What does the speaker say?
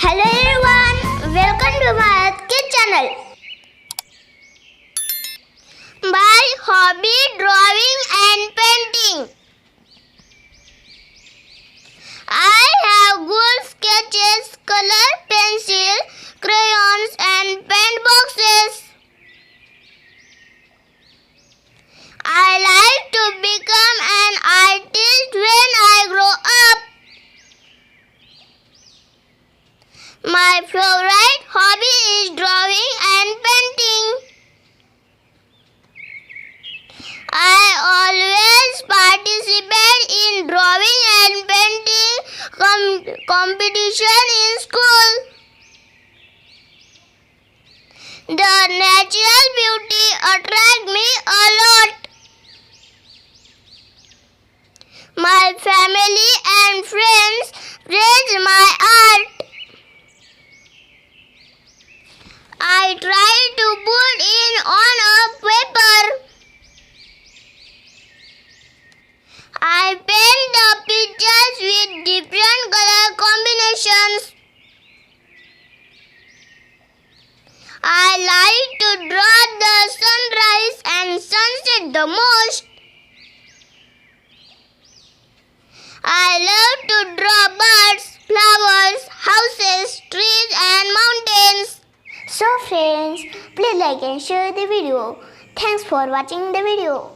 Hello everyone, welcome to my EARTHKIDS channel. My hobby, drawing and painting. I have good sketches, color pencil, crayons and paint boxes. I like to become an artist when I grow up. My favorite hobby is drawing and painting. I always participate in drawing and painting competition in school. The natural beauty attracts me a lot. My family and friends praise my art. I try to put it on a paper. I paint the pictures with different color combinations. I like to draw the sunrise and sunset the most. I love to draw birds, flowers, houses, trees and mountains. So friends, please like and share the video. Thanks for watching the video.